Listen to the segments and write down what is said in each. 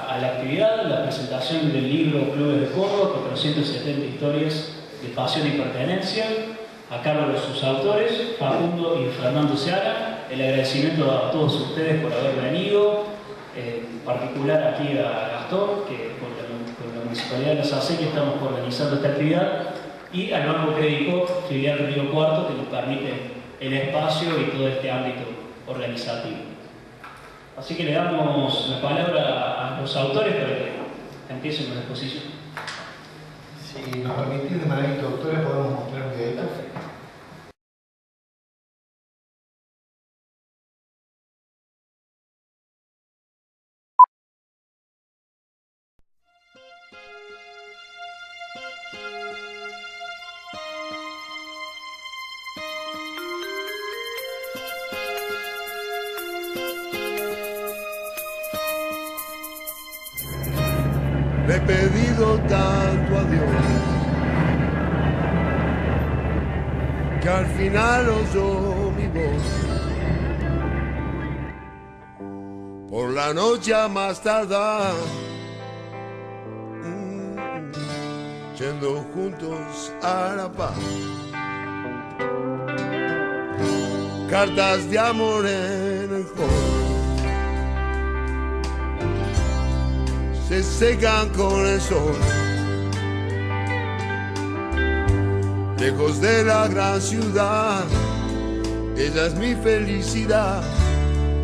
a la actividad, la presentación del libro Clubes de Córdoba, 470 historias de pasión y pertenencia, a cargo de sus autores, Facundo y Fernando Seara. El agradecimiento a todos ustedes por haber venido, en particular aquí a Gastón, que con la Municipalidad de Las Acequias estamos organizando esta actividad, y al Banco Crédito Filial Río Cuarto, que nos permite el espacio y todo este ámbito organizativo. Así que le damos la palabra a los autores para que empiecen con la exposición. Si nos permitís de manera introductoria, podemos mostrar un videito. Le he pedido tanto a Dios que al final oyó mi voz. Por la noche a más tardar, yendo juntos a la paz. Cartas de amor en el fondo se secan con el sol, lejos de la gran ciudad. Ella es mi felicidad,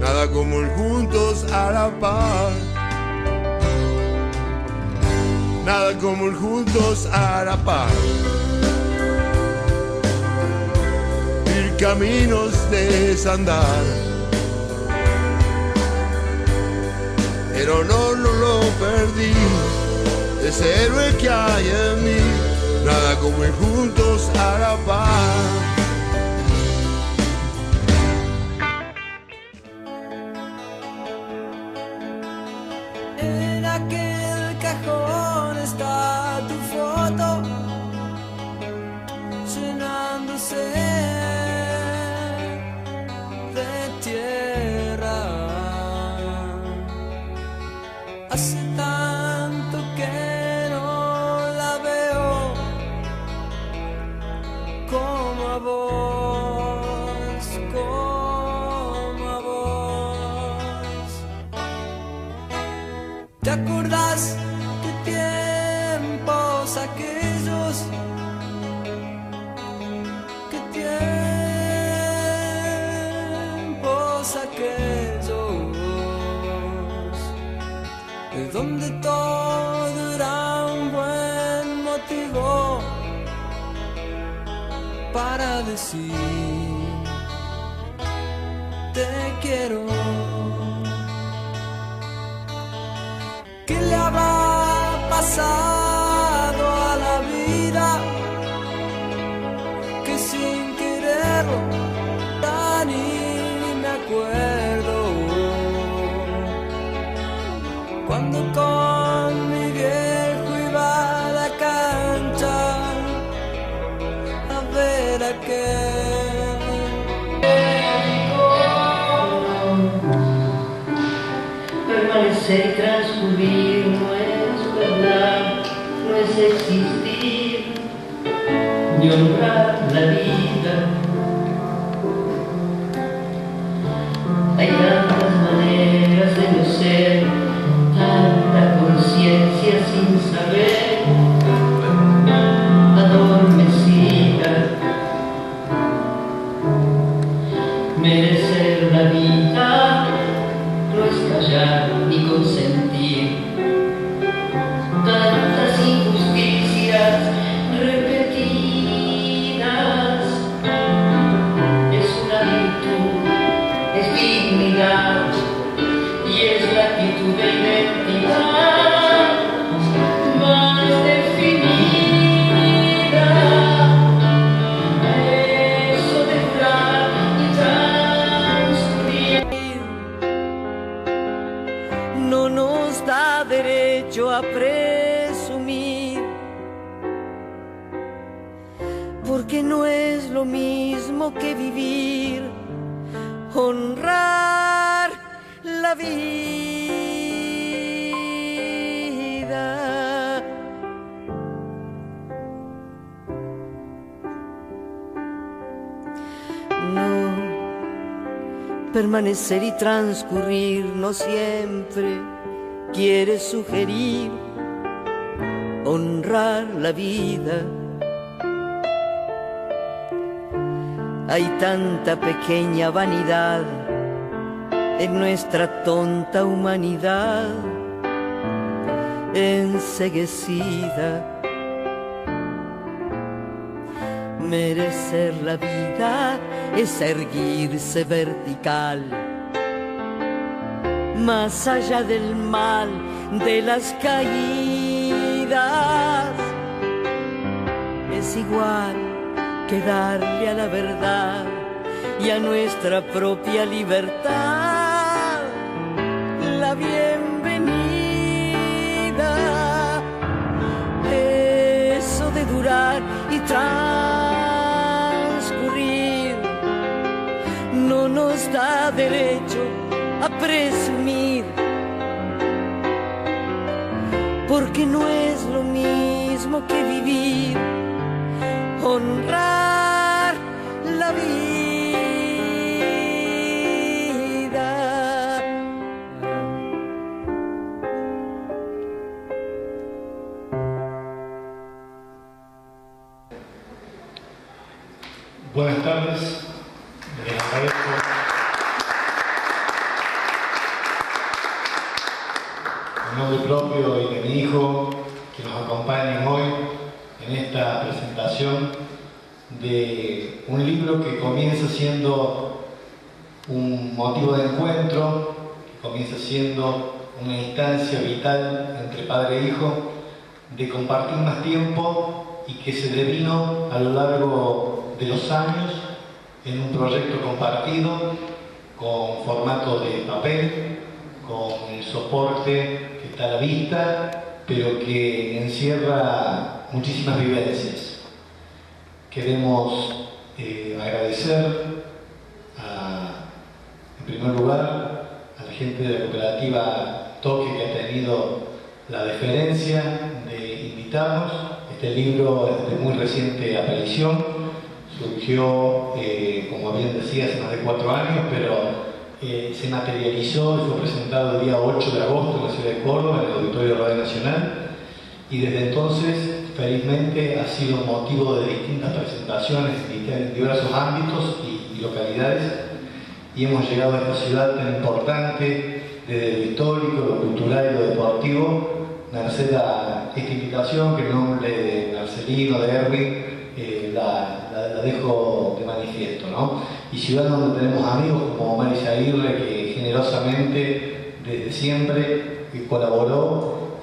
nada como el juntos a la par, nada como el juntos a la par. Ir caminos de desandar, pero no lo perdí, ese héroe que hay en mí, nada como ir juntos a la paz. En aquel cajón está tu foto, llenándose de tierra. Hace tanto que no la veo como a vos, como a vos. ¿Te acordás de tiempos aquellos? ¿Qué tiempos aquellos? Donde todo era un buen motivo para decir te quiero. ¿Qué le habrá pasado a la vida que sin quererlo ya ni me acuerdo? Cuando con mi viejo iba a la cancha a ver a aquel. Permanecer y transcurrir no es verdad, no es existir ni honrar la vida. Hay tantas maneras de no ser, tanta conciencia sin saber, adormecida. Merecer la vida no es callar ni consentir tantas injusticias repetidas. Es una virtud, es dignidad y es la actitud de identidad más definida. Eso de entrar y transcurrir no nos da derecho a presumir, porque no es lo mismo que vivir, honrar la vida. permanecer y transcurrir no siempre quiere sugerir honrar la vida. Hay tanta pequeña vanidad en nuestra tonta humanidad enceguecida. Merecer la vida es erguirse vertical, más allá del mal de las caídas. Es igual que darle a la verdad y a nuestra propia libertad la bienvenida. Eso de durar y transcurrir no nos da derecho a presumir, porque no es lo mismo que vivir, honrar la vida. Buenas tardes, les agradezco en nombre propio y de mi hijo que nos acompañen hoy en esta presentación de un libro que comienza siendo un motivo de encuentro, que comienza siendo una instancia vital entre padre e hijo, de compartir más tiempo y que se devino a lo largo de los años en un proyecto compartido con formato de papel, con el soporte que está a la vista, pero que encierra muchísimas vivencias. Queremos agradecer en primer lugar a la gente de la cooperativa Toque, que ha tenido la deferencia de invitarnos. Este libro es de muy reciente aparición, surgió, como bien decía, hace más de 4 años, pero se materializó y fue presentado el día 8 de agosto en la ciudad de Córdoba, en el Auditorio de Radio Nacional, y desde entonces, felizmente, ha sido motivo de distintas presentaciones en diversos ámbitos y localidades, y hemos llegado a esta ciudad tan importante, desde lo histórico, lo cultural y lo deportivo, merced a esta invitación que en nombre de Marcelino, de Erwin, la dejo de manifiesto, ¿no? Y ciudad donde tenemos amigos como Omar Izaguirre, que generosamente desde siempre colaboró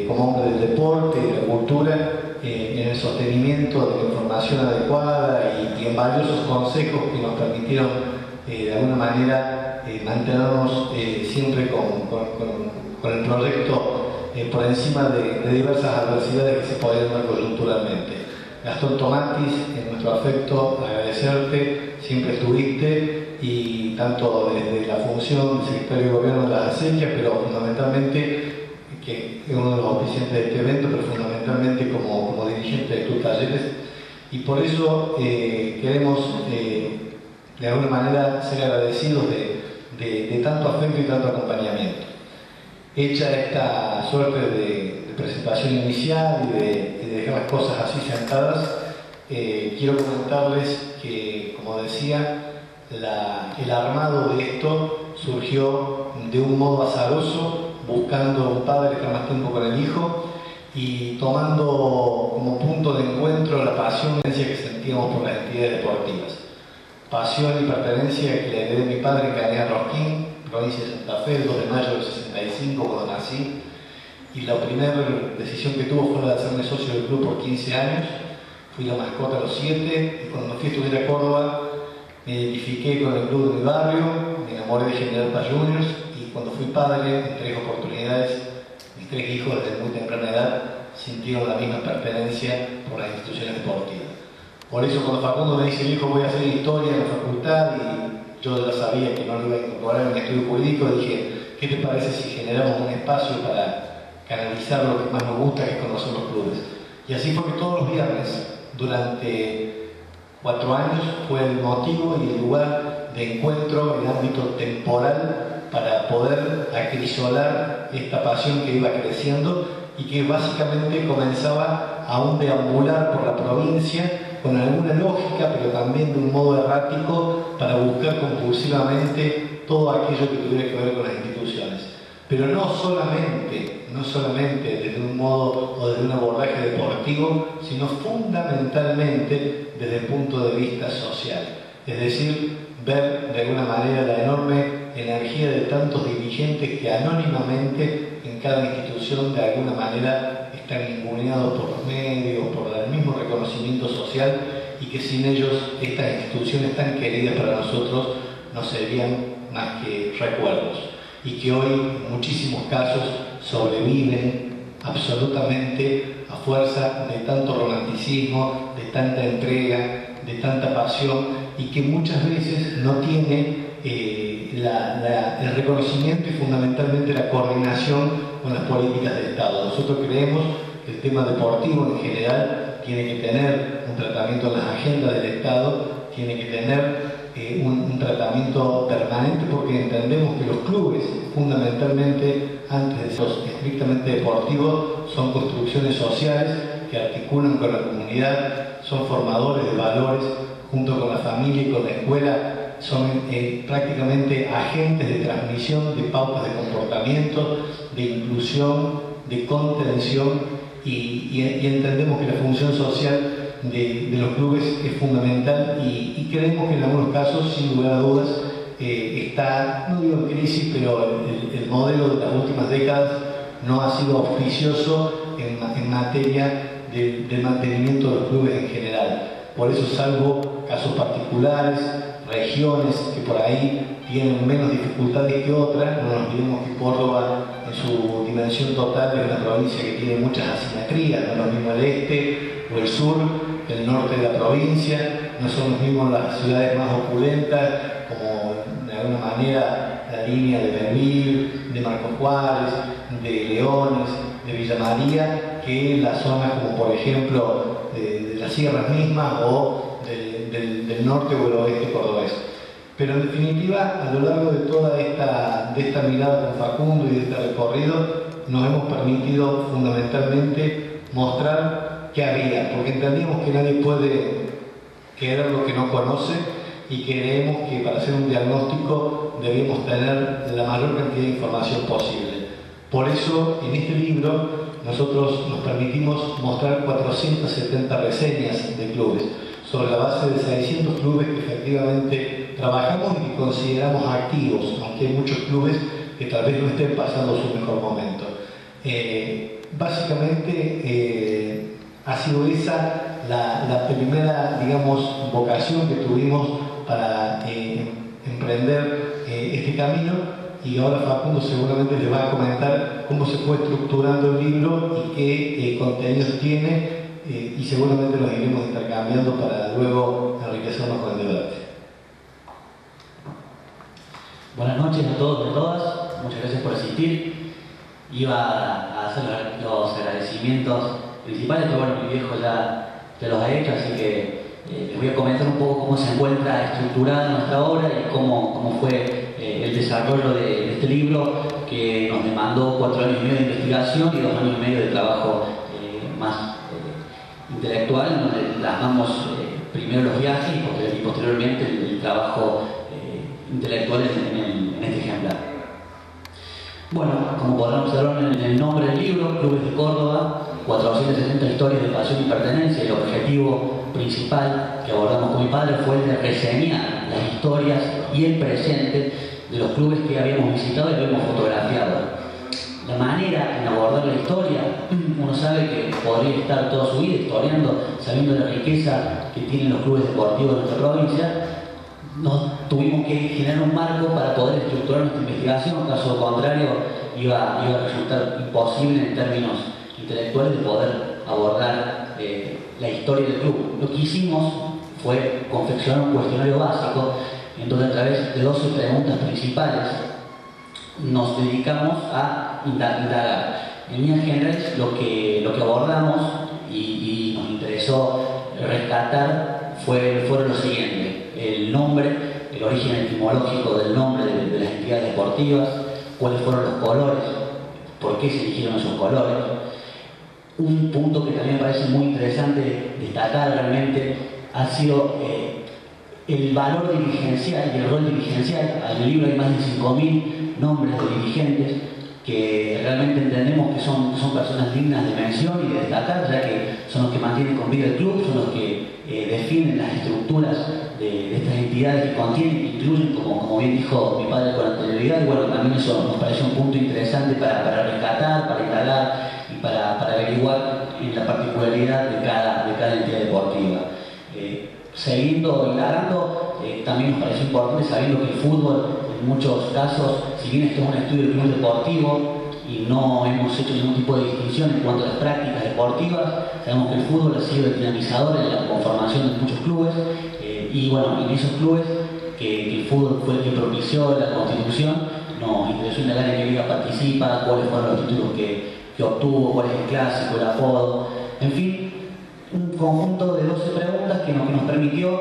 como hombre del deporte y de la cultura en el sostenimiento de la información adecuada y en valiosos consejos que nos permitieron de alguna manera mantenernos siempre con el proyecto por encima de diversas adversidades que se podían dar coyunturalmente. Gastón Tomatis, en nuestro afecto, agradecerte, siempre estuviste, y tanto desde la función de secretario de Gobierno de las Acequias, pero fundamentalmente, que es uno de los auspiciantes de este evento, pero fundamentalmente como dirigente de Club Talleres, y por eso queremos de alguna manera ser agradecidos de tanto afecto y tanto acompañamiento. Hecha esta suerte de presentación inicial y de dejar las cosas así sentadas, quiero comentarles que, como decía, el armado de esto surgió de un modo azaroso, buscando un padre estar más tiempo con el hijo y tomando como punto de encuentro la pasión que sentíamos por las entidades deportivas. Pasión y pertenencia que le heredé de mi padre en Cañada Rosquín, provincia de Santa Fe, el 2 de mayo del 65, cuando nací. Y la primera decisión que tuvo fue la de hacerme socio del club por 15 años. Fui la mascota a los 7, y cuando me fui a estudiar a Córdoba me identifiqué con el club de mi barrio, me enamoré de General Paz Juniors, y cuando fui padre, en 3 oportunidades, mis 3 hijos desde muy temprana edad sintieron la misma pertenencia por las instituciones deportivas. Por eso cuando Facundo me dice, hijo, voy a hacer historia en la facultad, y yo ya sabía que no lo iba a incorporar en un estudio jurídico, dije, ¿qué te parece si generamos un espacio para canalizar lo que más nos gusta, que es conocer los clubes? Y así fue que todos los viernes, durante 4 años fue el motivo y el lugar de encuentro, el ámbito temporal para poder acrisolar esta pasión que iba creciendo y que básicamente comenzaba a un deambular por la provincia con alguna lógica, pero también de un modo errático para buscar compulsivamente todo aquello que tuviera que ver con las instituciones. Pero no solamente desde un modo o desde un abordaje deportivo, sino fundamentalmente desde el punto de vista social. Es decir, ver de alguna manera la enorme energía de tantos dirigentes que anónimamente en cada institución de alguna manera están ninguneados por los medios, por el mismo reconocimiento social, y que sin ellos estas instituciones tan queridas para nosotros no serían más que recuerdos, y que hoy en muchísimos casos sobreviven absolutamente a fuerza de tanto romanticismo, de tanta entrega, de tanta pasión, y que muchas veces no tiene el reconocimiento y fundamentalmente la coordinación con las políticas de Estado. Nosotros creemos que el tema deportivo en general tiene que tener un tratamiento en las agendas del Estado, tiene que tener un tratamiento permanente, porque entendemos que los clubes, fundamentalmente, antes de ser estrictamente deportivos, son construcciones sociales que articulan con la comunidad, son formadores de valores junto con la familia y con la escuela, son prácticamente agentes de transmisión de pautas de comportamiento, de inclusión, de contención, y entendemos que la función social de los clubes es fundamental, y creemos que en algunos casos, sin lugar a dudas, está, no digo en crisis, pero el modelo de las últimas décadas no ha sido auspicioso en materia del mantenimiento de los clubes en general. Por eso, salvo casos particulares, regiones que por ahí tienen menos dificultades que otras, no nos olvidemos que Córdoba en su dimensión total es una provincia que tiene muchas asimetrías, no es lo mismo el este o el sur, el norte de la provincia, no son los mismos las ciudades más opulentas, como de alguna manera la línea de Belville, de Marcos Juárez, de Leones, de Villa María, que las zonas como por ejemplo de las sierras mismas o del norte o el oeste cordobés. Pero en definitiva, a lo largo de toda esta mirada con Facundo y de este recorrido, nos hemos permitido fundamentalmente mostrar qué había, porque entendíamos que nadie puede querer lo que no conoce, y creemos que para hacer un diagnóstico debemos tener la mayor cantidad de información posible. Por eso, en este libro, nosotros nos permitimos mostrar 470 reseñas de clubes, sobre la base de 600 clubes que efectivamente trabajamos y que consideramos activos, aunque hay muchos clubes que tal vez no estén pasando su mejor momento. Básicamente ha sido esa la primera, digamos, vocación que tuvimos para emprender este camino, y ahora Facundo seguramente les va a comentar cómo se fue estructurando el libro y qué contenidos tiene, y seguramente los iremos intercambiando para luego enriquecernos con el debate. Buenas noches a todos y a todas, muchas gracias por asistir. Iba a hacer los agradecimientos principales, pero bueno, mi viejo ya los ha hecho, así que les voy a comentar un poco cómo se encuentra estructurada nuestra obra y cómo fue el desarrollo de este libro, que nos demandó 4 años y medio de investigación y 2 años y medio de trabajo más intelectual, en donde plasmamos primero los viajes y posteriormente el trabajo intelectual en este ejemplar. Bueno, como podrán observar en el nombre del libro, Clubes de Córdoba, 470 historias de pasión y pertenencia, y el objetivo principal que abordamos con mi padre fue el de reseñar las historias y el presente de los clubes que habíamos visitado y que habíamos fotografiado. La manera en abordar la historia, uno sabe que podría estar toda su vida historiando, sabiendo la riqueza que tienen los clubes deportivos de nuestra provincia. Nos tuvimos que generar un marco para poder estructurar nuestra investigación, caso contrario iba a resultar imposible en términos intelectuales de poder abordar la historia del club. Lo que hicimos fue confeccionar un cuestionario básico, en donde a través de 12 preguntas principales nos dedicamos a indagar. En líneas generales, lo que abordamos y nos interesó rescatar fueron los siguientes: el nombre, el origen etimológico del nombre de las entidades deportivas, cuáles fueron los colores, por qué se eligieron esos colores. Un punto que también me parece muy interesante destacar realmente ha sido el valor dirigencial y el rol dirigencial. En el libro hay más de 5.000 nombres de dirigentes que realmente entendemos que son personas dignas de mención y de destacar, ya que son los que mantienen con vida el club, son los que definen las estructuras de estas entidades que contienen, incluyen, como bien dijo mi padre con anterioridad, y bueno, también eso nos parece un punto interesante para rescatar, para instalar y para averiguar en la particularidad de cada entidad deportiva. Siguiendo indagando, también nos pareció importante, sabiendo que el fútbol, en muchos casos, si bien esto es un estudio del club deportivo y no hemos hecho ningún tipo de distinción en cuanto a las prácticas deportivas, sabemos que el fútbol ha sido el dinamizador en la conformación de muchos clubes, y bueno, en esos clubes que el fútbol fue el que propició la constitución, nos interesó indagar en qué liga participa, cuáles fueron los títulos que obtuvo, cuál es el clásico, el apodo, en fin, un conjunto de 12 preguntas que nos permitió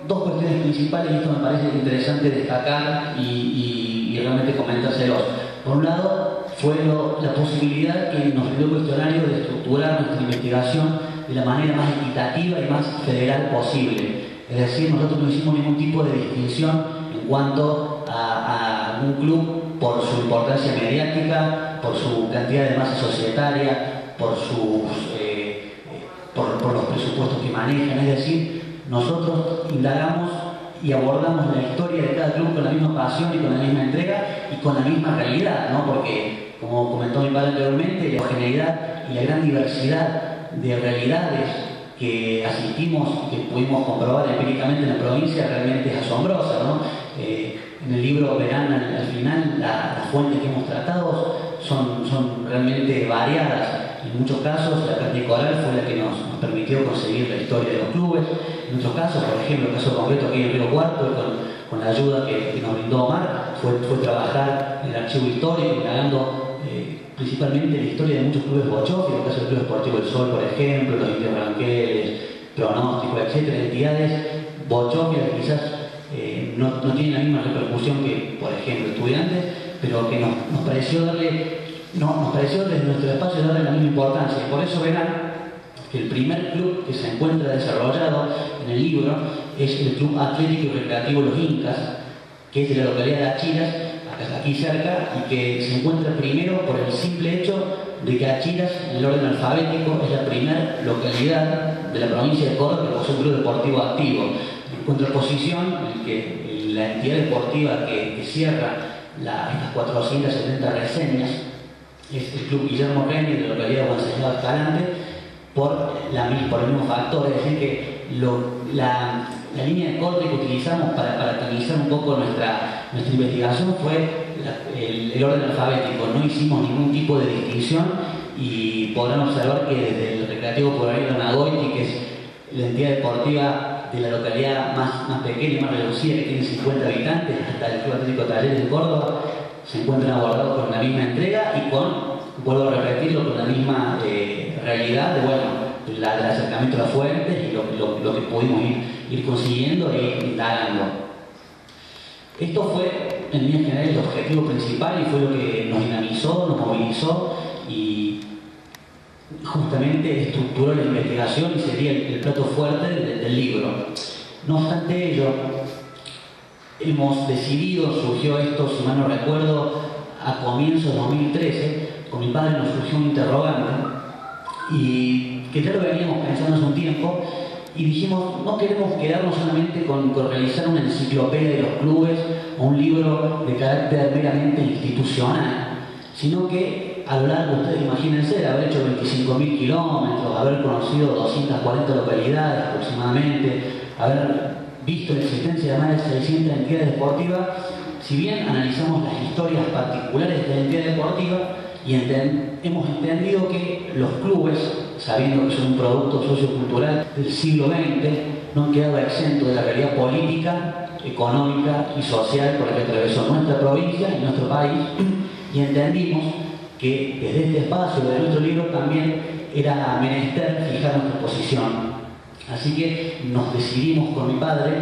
dos cuestiones principales, y esto me parece interesante destacar y realmente comentárselos. Por un lado, fue la posibilidad que nos dio el cuestionario de estructurar nuestra investigación de la manera más equitativa y más federal posible. Es decir, nosotros no hicimos ningún tipo de distinción en cuanto a un club por su importancia mediática, por su cantidad de masa societaria, por los presupuestos que manejan. Es decir, nosotros indagamos y abordamos la historia de cada club con la misma pasión y con la misma entrega y con la misma realidad, ¿no? Porque, como comentó mi padre anteriormente, la homogeneidad y la gran diversidad de realidades que asistimos y que pudimos comprobar empíricamente en la provincia realmente es asombrosa, ¿no? En el libro verán al final las fuentes que hemos tratado son realmente variadas. En muchos casos la práctica oral fue la que nos permitió conseguir la historia de los clubes. En otros casos, por ejemplo, el caso concreto aquí en Río Cuarto, con la ayuda que nos brindó Omar, fue trabajar en el archivo histórico, indagando principalmente la historia de muchos clubes bochóficos, el caso del Club Esportivo del Sol, por ejemplo, los Indios Branqueles, Pronóstico, etcétera, entidades bochóficas que quizás no tienen la misma repercusión que, por ejemplo, Estudiantes, pero que nos pareció desde nuestro espacio darle la misma importancia. Y por eso verán que el primer club que se encuentra desarrollado en el libro es el Club Atlético y Recreativo Los Incas, que es de la localidad de Achiras, aquí cerca, y que se encuentra primero por el simple hecho de que Achiras, en el orden alfabético, es la primera localidad de la provincia de Córdoba que posee un club deportivo activo. En contraposición, la entidad deportiva que cierra estas 470 reseñas es el Club Guillermo Reni, de la localidad de Guanceslao Escalante, por el mismo factor. Es decir, que la línea de corte que utilizamos para canalizar un poco nuestra investigación fue el orden alfabético. No hicimos ningún tipo de distinción, y podrán observar que desde el Recreativo Pueblo Nagoiti, que es la entidad deportiva de la localidad más pequeña y más reducida, que tiene 50 habitantes, hasta el Club Atlético Talleres de Córdoba, se encuentran abordados con la misma entrega y vuelvo a repetirlo, con la misma realidad del acercamiento a las fuentes y lo que pudimos ir consiguiendo e indagando. Esto fue, en líneas generales, el objetivo principal y fue lo que nos dinamizó, nos movilizó y justamente estructuró la investigación y sería el plato fuerte del libro. No obstante ello, hemos decidido, surgió esto, si mal no recuerdo, a comienzos de 2013, con mi padre nos surgió un interrogante y que ya lo veníamos pensando hace un tiempo, y dijimos, no queremos quedarnos solamente con realizar una enciclopedia de los clubes o un libro de carácter meramente institucional, sino que a lo largo, ustedes imagínense, de haber hecho 25.000 kilómetros, haber conocido 240 localidades aproximadamente, haber visto la existencia de más de 600 entidades deportivas, si bien analizamos las historias particulares de esta entidad deportiva y hemos entendido que los clubes, sabiendo que son un producto sociocultural del siglo XX, no han quedado exentos de la realidad política, económica y social por la que atravesó nuestra provincia y nuestro país, y entendimos que desde este espacio de nuestro libro también era menester fijar nuestra posición. Así que nos decidimos con mi padre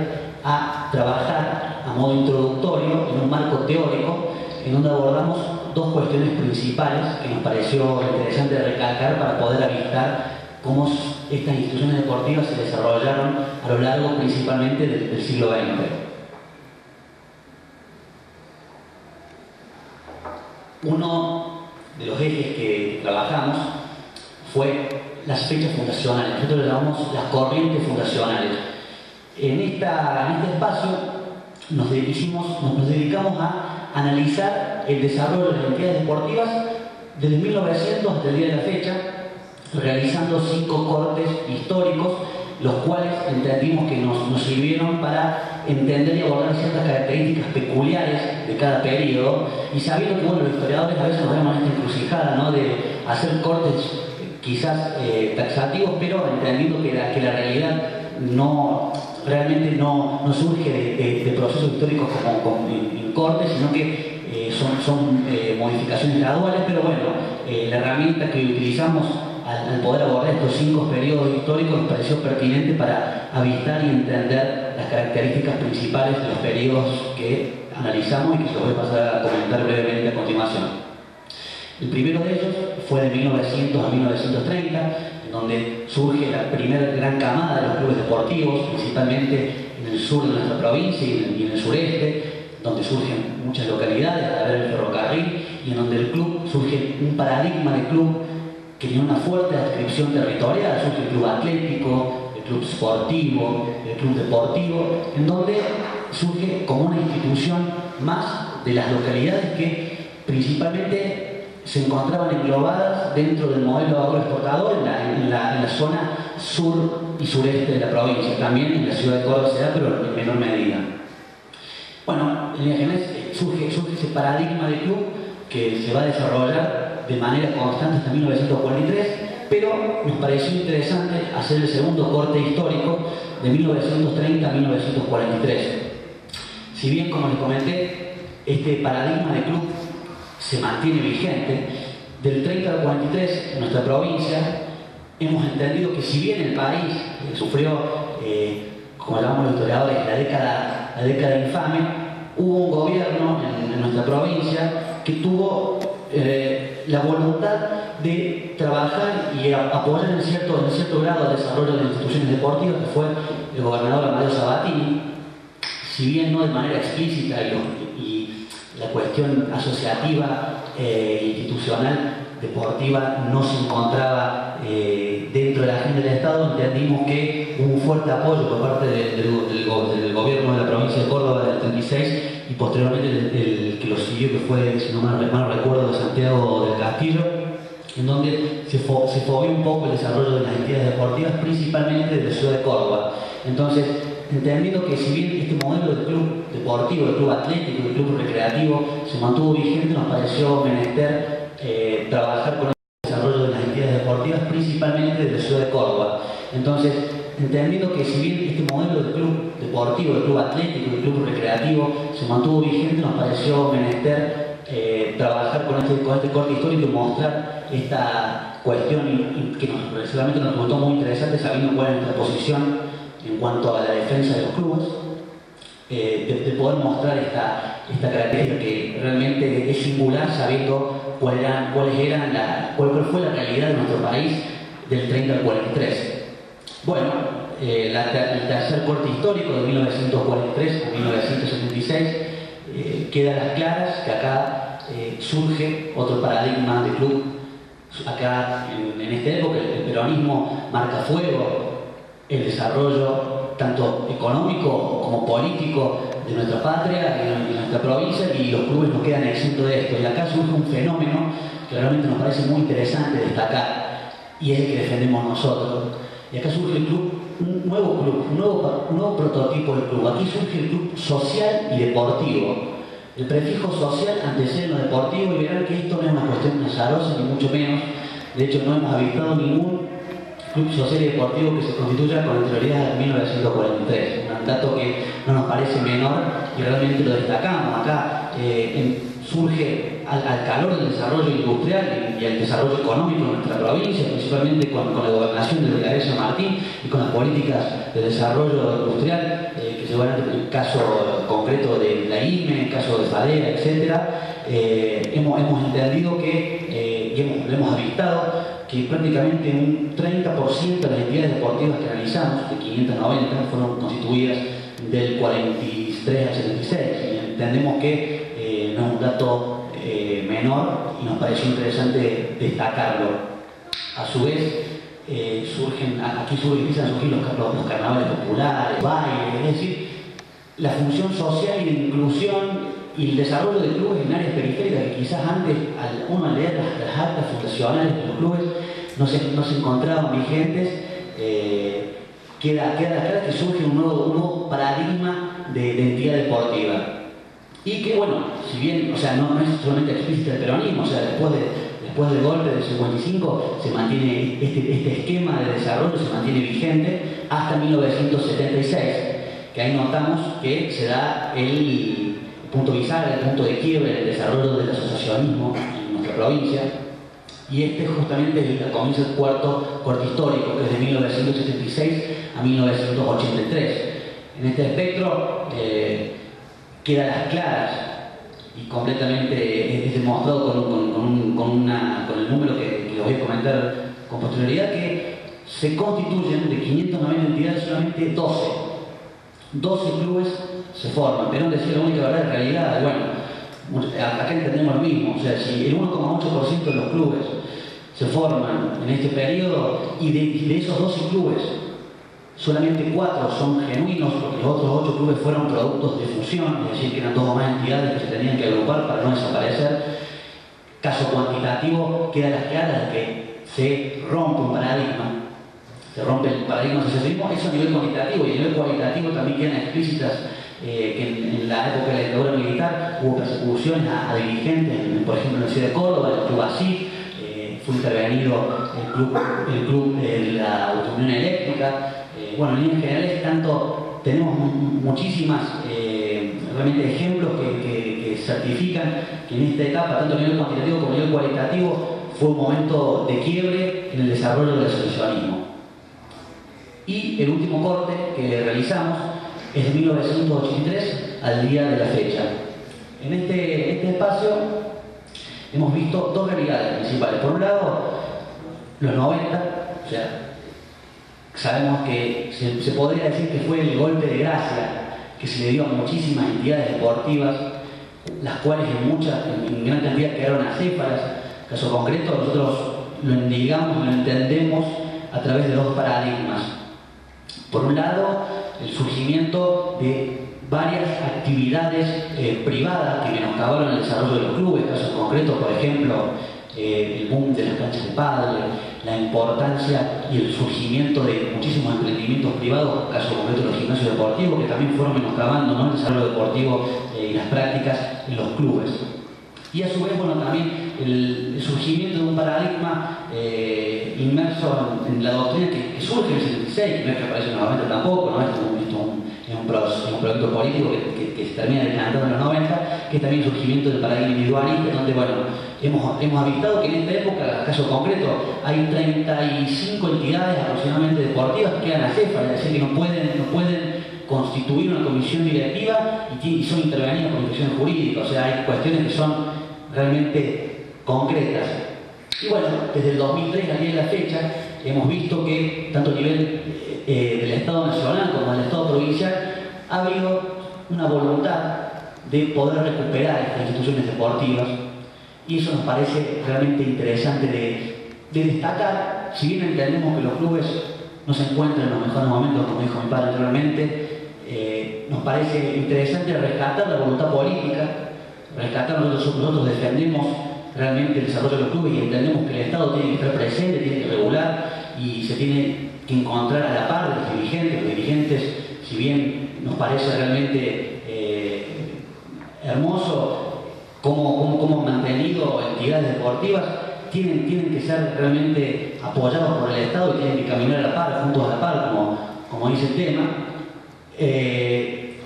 a trabajar a modo introductorio en un marco teórico en donde abordamos dos cuestiones principales que nos pareció interesante recalcar para poder avistar cómo estas instituciones deportivas se desarrollaron a lo largo principalmente del siglo XX. Uno de los ejes que trabajamos fue las fechas fundacionales. Nosotros le llamamos las corrientes fundacionales. En este espacio nos dedicamos a analizar el desarrollo de las entidades deportivas desde 1900 hasta el día de la fecha, realizando 5 cortes históricos, los cuales entendimos que nos sirvieron para entender y abordar ciertas características peculiares de cada periodo, y sabiendo que los historiadores a veces nos vemos en esta encrucijada, ¿no?, de hacer cortes quizás taxativos, pero entendiendo que la realidad realmente no surge de procesos históricos como en cortes, sino que son modificaciones graduales, pero bueno, la herramienta que utilizamos al poder abordar estos 5 periodos históricos nos pareció pertinente para avistar y entender las características principales de los periodos que analizamos y que se los voy a pasar a comentar brevemente a continuación. El primero de ellos fue de 1900 a 1930, en donde surge la primera gran camada de los clubes deportivos, principalmente en el sur de nuestra provincia y en el sureste, donde surgen muchas localidades a través del ferrocarril, y en donde el club surge un paradigma de club que tiene una fuerte adscripción territorial. Surge el club atlético, el club sportivo, el club deportivo, en donde surge como una institución más de las localidades que principalmente se encontraban englobadas dentro del modelo agroexportador en la zona sur y sureste de la provincia, también en la ciudad de Córdoba se da, pero en menor medida. Bueno, en líneas generales surge ese paradigma de club que se va a desarrollar de manera constante hasta 1943, pero nos pareció interesante hacer el segundo corte histórico de 1930 a 1943. Si bien, como les comenté, este paradigma de club se mantiene vigente, del 30 al 43 en nuestra provincia hemos entendido que si bien el país sufrió, como llamamos los historiadores, la década infame, hubo un gobierno en nuestra provincia que tuvo la voluntad de trabajar y apoyar en cierto grado el desarrollo de las instituciones deportivas, que fue el gobernador Amadeo Sabatini. Si bien no de manera explícita y la cuestión asociativa institucional deportiva no se encontraba dentro de la agenda del Estado, entendimos que hubo un fuerte apoyo por parte del gobierno de la provincia de Córdoba del 36 y posteriormente el que lo siguió, que fue, si no mal recuerdo, de Santiago del Castillo, en donde se fobió un poco el desarrollo de las entidades deportivas, principalmente de la ciudad de Córdoba. Entonces, entendiendo que si bien este modelo de club deportivo, de club atlético, de club recreativo se mantuvo vigente, nos pareció menester trabajar con el desarrollo de las entidades deportivas, principalmente de la ciudad de Córdoba. Entonces, entendiendo que si bien este modelo de club deportivo, de club atlético, de club recreativo se mantuvo vigente, nos pareció menester trabajar con este corte histórico y mostrar esta cuestión que realmente nos resultó muy interesante, sabiendo cuál es nuestra posición en cuanto a la defensa de los clubes, de poder mostrar esta característica que realmente es singular, sabiendo cuál fue la realidad de nuestro país del 30 al 43. Bueno, el tercer corte histórico de 1943 a 1976 queda a las claras que acá surge otro paradigma de club. Acá, en esta época, el peronismo marca fuego el desarrollo tanto económico como político de nuestra patria y de nuestra provincia, y los clubes no quedan exentos de esto. Y acá surge un fenómeno que realmente nos parece muy interesante destacar, y es el que defendemos nosotros. Y acá surge el club, un nuevo prototipo del club. Aquí surge el club social y deportivo. El prefijo social antecede lo deportivo, y verán que esto no es una cuestión azarosa, ni mucho menos. De hecho, no hemos avistado ningún club social y deportivo que se constituya con anterioridad a 1943. Un dato que no nos parece menor y realmente lo destacamos. Acá surge al calor del desarrollo industrial y el desarrollo económico de nuestra provincia, principalmente con la gobernación de García Martín y con las políticas de desarrollo industrial que se van a el caso concreto de la IME, el caso de Fadera, etc. Hemos entendido que, y lo hemos avistado, que prácticamente un 30% de las entidades deportivas que analizamos, de 590, fueron constituidas del 43 al 76. Y entendemos que no es un dato menor y nos pareció interesante destacarlo. A su vez, aquí empiezan a surgir los carnavales populares, bailes, es decir, la función social y de inclusión y el desarrollo de clubes en áreas periféricas que quizás antes, uno al leer las actas fundacionales de los clubes no se encontraban vigentes, queda claro que surge un nuevo paradigma de entidad deportiva. Y que, bueno, si bien, o sea, no es solamente explícita el peronismo, o sea, después del golpe del 55 se mantiene este esquema de desarrollo, se mantiene vigente hasta 1976, que ahí notamos que se da el punto bisagra, el punto de quiebre del desarrollo del asociacionismo en nuestra provincia, y justamente es el comienzo del cuarto corte histórico, que es de 1976 a 1983. En este espectro quedan las claras y completamente es demostrado con el número que les voy a comentar con posterioridad, que se constituyen de 590 entidades solamente 12 clubes se forman. Perón decía la única verdad en realidad, bueno, acá entendemos lo mismo, o sea, si el 1,8% de los clubes se forman en este periodo y de esos 12 clubes solamente 4 son genuinos, porque los otros 8 clubes fueron productos de fusión, es decir, que eran 2 o más entidades que se tenían que agrupar para no desaparecer. Caso cuantitativo, queda las claras de que se rompe un paradigma, se rompe el paradigma del asociacionismo, eso a nivel cuantitativo, y a nivel cualitativo también quedan explícitas que en la época de la dictadura militar hubo persecuciones a dirigentes, por ejemplo en la ciudad de Córdoba, el Club Así, fue intervenido el club de la Unión Eléctrica. Bueno, en líneas generales, tenemos muchísimas realmente ejemplos que certifican que en esta etapa, tanto a nivel cuantitativo como a nivel cualitativo, fue un momento de quiebre en el desarrollo del asociacionismo. Y el último corte que realizamos es de 1983 al día de la fecha. En este espacio hemos visto 2 realidades principales. Por un lado, los 90, o sea, sabemos que se podría decir que fue el golpe de gracia que se le dio a muchísimas entidades deportivas, las cuales en gran cantidad quedaron acéfalas. Caso concreto, nosotros lo entendemos a través de 2 paradigmas. Por un lado, el surgimiento de varias actividades privadas que menoscabaron el desarrollo de los clubes. Caso concreto, por ejemplo, el boom de las canchas de pádel, la importancia y el surgimiento de muchísimos emprendimientos privados, caso concreto los gimnasios deportivos, que también fueron menoscabando, ¿no?, el desarrollo deportivo y las prácticas en los clubes. Y a su vez, bueno, también el surgimiento de un paradigma inmerso en la doctrina que surge en el 76, que no es que aparece en los 90 tampoco, ¿no? Es un producto político que se termina decantando en los 90, que es también el surgimiento del paradigma individualista, donde, bueno, hemos avistado que en esta época, caso concreto, hay 35 entidades aproximadamente deportivas que quedan acéfalas, es decir, que no pueden constituir una comisión directiva y son intervenidas por instituciones jurídicas. O sea, hay cuestiones que son realmente concretas. Y bueno, desde el 2003 al día de la fecha, hemos visto que tanto a nivel del Estado Nacional como del Estado Provincial ha habido una voluntad de poder recuperar estas instituciones deportivas, y eso nos parece realmente interesante de destacar. Si bien entendemos que los clubes no se encuentran en los mejores momentos, como dijo mi padre anteriormente, nos parece interesante rescatar la voluntad política, nosotros defendemos realmente el desarrollo de los clubes y entendemos que el Estado tiene que estar presente, tiene que regular y se tiene que encontrar a la par de los dirigentes. Los dirigentes, si bien nos parece realmente hermoso cómo han mantenido entidades deportivas, tienen que ser realmente apoyados por el Estado y tienen que caminar a la par, juntos a la par, como dice el tema.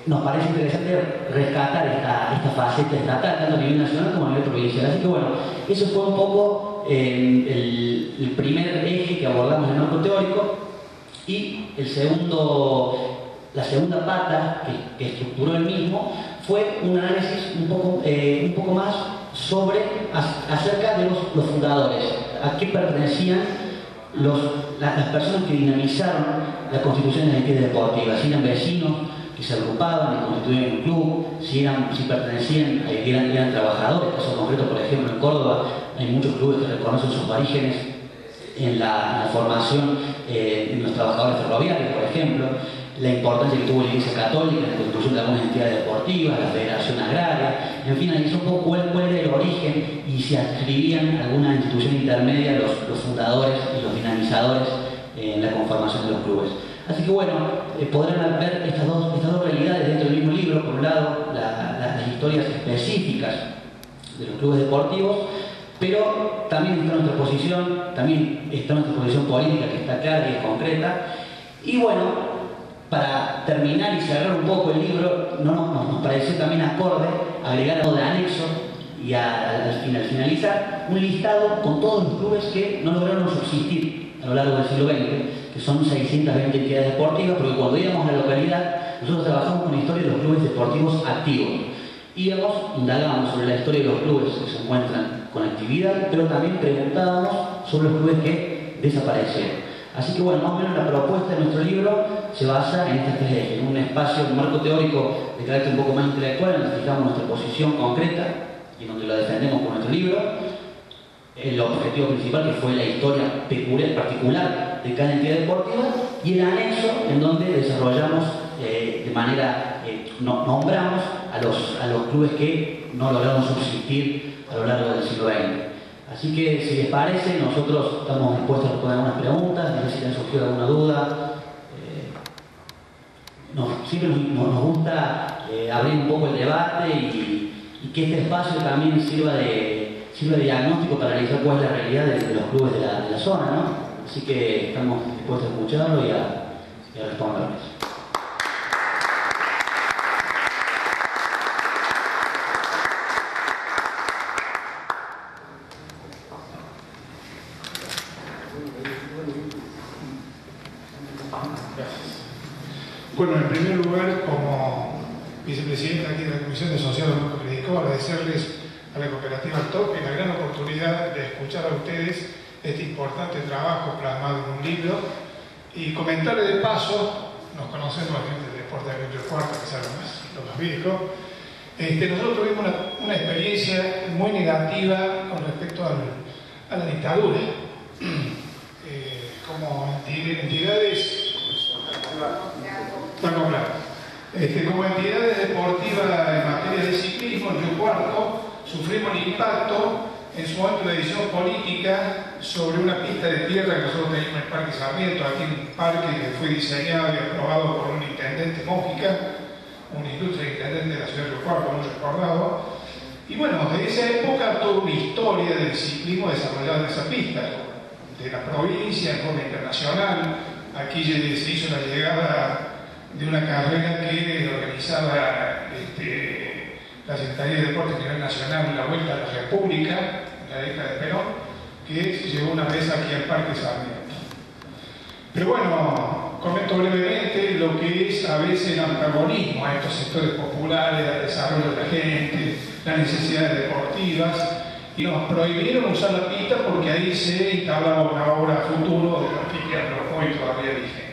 nos parece interesante rescatar esta faceta estatal, tanto a nivel nacional como a nivel provincial. Así que bueno, eso fue un poco el primer eje que abordamos en el marco teórico, y la segunda pata que estructuró el mismo fue un análisis un poco más acerca de los fundadores, a qué pertenecían las personas que dinamizaron la constitución de las entidades deportivas, si eran vecinos que se agrupaban y constituían un club, si pertenecían, eran trabajadores. Caso concreto, por ejemplo, en Córdoba hay muchos clubes que reconocen sus orígenes en la formación de los trabajadores ferroviarios, por ejemplo, la importancia que tuvo la Iglesia Católica en la constitución de algunas entidades deportivas, la Federación Agraria, en fin, analizó un poco cuál era el origen y si adscribían a alguna institución intermedia los fundadores y los dinamizadores en la conformación de los clubes. Así que bueno, podrán ver estas dos realidades dentro del mismo libro. Por un lado, las historias específicas de los clubes deportivos, pero también está nuestra posición política, que está clara y es concreta. Y bueno, para terminar y cerrar un poco el libro, nos pareció también acorde agregar algo de anexo y al finalizar un listado con todos los clubes que no lograron subsistir a lo largo del siglo XX, que son 620 entidades deportivas, porque cuando íbamos a la localidad, nosotros trabajamos con la historia de los clubes deportivos activos. Indagábamos sobre la historia de los clubes que se encuentran con actividad, pero también preguntábamos sobre los clubes que desaparecieron. Así que bueno, más o menos la propuesta de nuestro libro se basa en estas tres ejes, en un espacio, un marco teórico de carácter un poco más intelectual, en donde fijamos nuestra posición concreta y en donde la defendemos con nuestro libro. El objetivo principal, que fue la historia particular de cada entidad deportiva, y el anexo, en donde desarrollamos nombramos a los clubes que no lograron subsistir a lo largo del siglo XX. Así que, si les parece, nosotros estamos dispuestos a responder algunas preguntas, no sé si les ha surgido alguna duda. Siempre nos gusta abrir un poco el debate y que este espacio también sirva de diagnóstico para analizar cuál es la realidad de los clubes de la zona, ¿no? Así que estamos dispuestos a escucharlo y a responderles. Bueno, en primer lugar, como vicepresidenta aquí de la Comisión de Sociedad del Banco Credicó, agradecerles a la cooperativa Toque la gran oportunidad de escuchar a ustedes este importante trabajo plasmado en un libro, y comentarle de paso, nos conocemos la gente del deporte de Río Cuarto, que sabe lo más viejo. Nosotros tuvimos una experiencia muy negativa con respecto a la dictadura. Como entidades como entidades deportivas en materia de ciclismo, en Río Cuarto sufrimos el impacto en su momento de decisión política sobre una pista de tierra que nosotros teníamos en el Parque Sarmiento, aquí un parque que fue diseñado y aprobado por un intendente Mójica, un ilustre intendente de la ciudad de Río Cuarto, muy recordado. Y bueno, de esa época toda una historia del ciclismo desarrollada en esa pista, de la provincia en forma internacional. Aquí se hizo la llegada de una carrera que organizaba la Secretaría de Deportes a nivel nacional, la Vuelta a la República, en la década de Perón, que se llevó una vez aquí al Parque Sarmiento. Pero bueno, comento brevemente lo que es a veces el antagonismo a estos sectores populares, al desarrollo de la gente, las necesidades deportivas, y nos prohibieron usar la pista porque ahí se instauraba una obra a futuro de la pista hoy todavía vigente.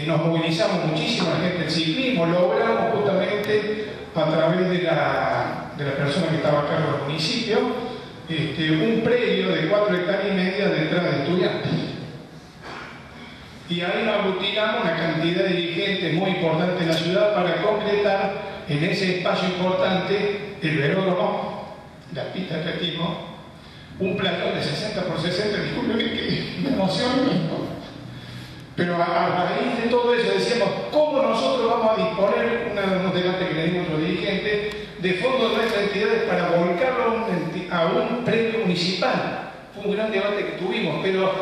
Nos movilizamos muchísimo la gente del ciclismo, logramos justamente a través de la persona que estaba a cargo del municipio un predio de 4,5 hectáreas detrás de estudiantes. Y ahí nos aglutinamos una cantidad de dirigentes muy importante en la ciudad para concretar en ese espacio importante el velódromo, la pista de atletismo, un platón de 60 por 60, disculpen que me emociona. Pero a raíz de todo eso decíamos, ¿cómo nosotros vamos a disponer, unos debates que le dimos a los dirigentes, de fondos de nuestras entidades para volcarlo a un predio municipal? Fue un gran debate que tuvimos, pero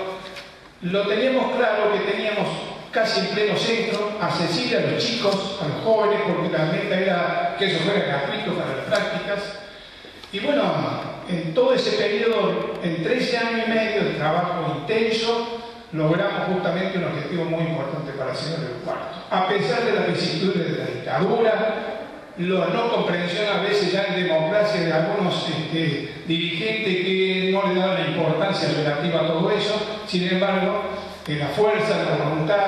lo teníamos claro que teníamos casi en pleno centro, accesible a los chicos, a los jóvenes, porque la meta era que ellos fueran gratuitos para las prácticas. Y bueno, en todo ese periodo, en 13 años y medio de trabajo intenso, logramos justamente un objetivo muy importante para el señor del Cuarto. A pesar de las vicisitudes de la dictadura, la no comprensión a veces ya en democracia de algunos dirigentes que no le daban la importancia relativa a todo eso, sin embargo, la fuerza, la voluntad,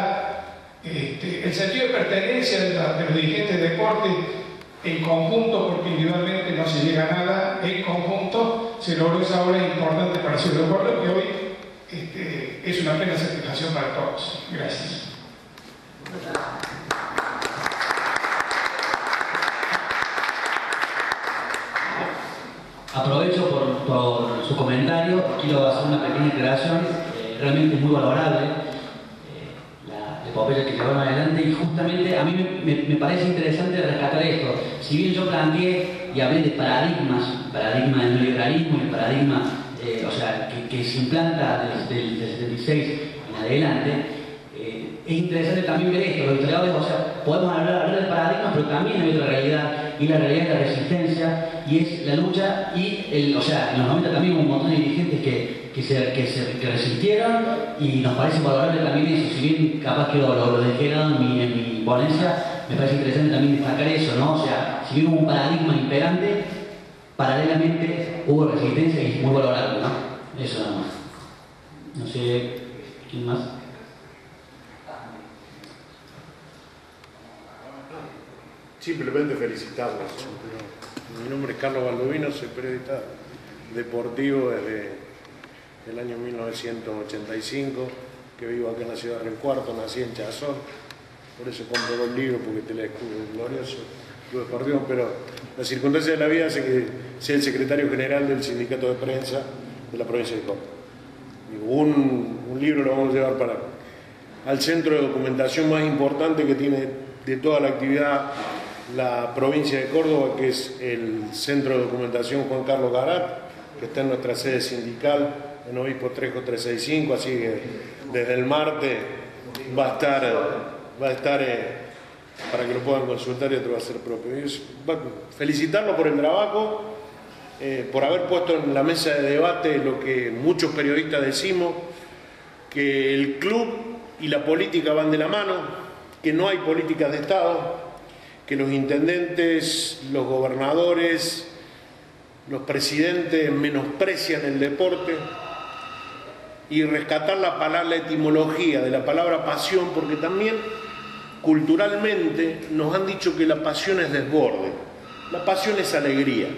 el sentido de pertenencia de los dirigentes de deporte en conjunto, porque individualmente no se llega a nada, en conjunto se logró esa obra importante para el Ciudad de Pueblo, que hoy es una plena satisfacción para todos. Gracias. Aprovecho por su comentario, quiero hacer una pequeña aclaración, realmente muy valorable la epopeya que llevaron adelante, y justamente a mí me parece interesante rescatar esto. Si bien yo planteé y hablé de paradigma del neoliberalismo y el paradigma que se implanta desde el 76 en adelante, es interesante también ver esto. Los historiadores, podemos hablar de paradigmas, pero también hay otra realidad, y la realidad es la resistencia, y es la lucha, y en los 90 también hubo un montón de dirigentes que resistieron, y nos parece valorable también eso. Si bien capaz que lo dejé de lado en mi ponencia, me parece interesante también destacar eso, ¿no? O sea, si bien hubo un paradigma imperante, paralelamente hubo resistencia, y es muy valorable, ¿no? Eso nada más. No sé, ¿quién más? Simplemente felicitarlos. Mi nombre es Carlos Baldovino, soy periodista deportivo desde el año 1985, que vivo acá en la ciudad de Río Cuarto, nací en Chazón, por eso compro 2 libros, porque Telescudo es glorioso, Club Deportivo, pero la circunstancia de la vida hace que sea el secretario general del sindicato de prensa de la provincia de Córdoba. Un libro lo vamos a llevar al centro de documentación más importante que tiene de toda la actividad la provincia de Córdoba, que es el Centro de Documentación Juan Carlos Garat, que está en nuestra sede sindical en Obispo Trejo 365, así que desde el martes va a estar para que lo puedan consultar, y otro va a ser propio. Felicitarlo por el trabajo, por haber puesto en la mesa de debate lo que muchos periodistas decimos, que el club y la política van de la mano, que no hay políticas de Estado, que los intendentes, los gobernadores, los presidentes menosprecian el deporte, y rescatar la etimología de la palabra pasión, porque también culturalmente nos han dicho que la pasión es desborde, la pasión es alegría.